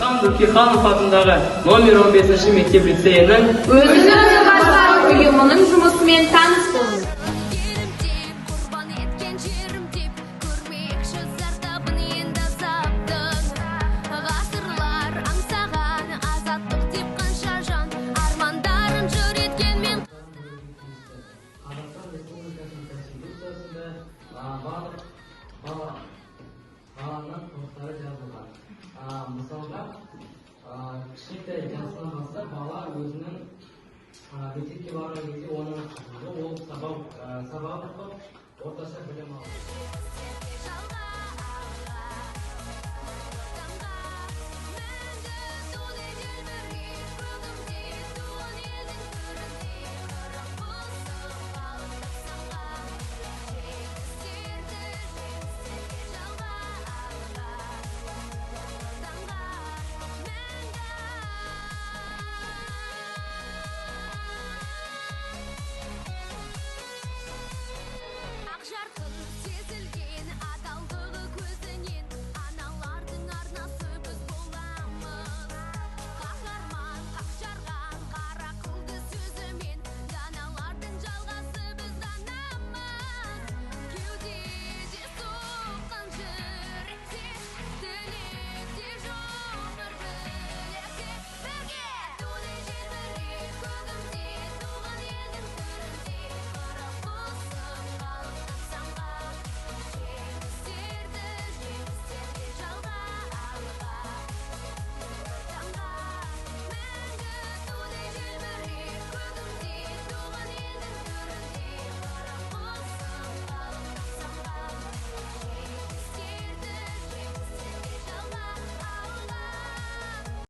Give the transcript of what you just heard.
Рустам Дуркиханов атындағы номер 15 мектеп лицейінің Өзін-өзі басқару ұйымының жұмысымен таныс болыңыз. баланың құқықтары жазылған. Мысалға, кішкентай жасынан бастап бала өзінің мектепке барған кезде оның құқығы ол сабақ оқып, орташа білім алады.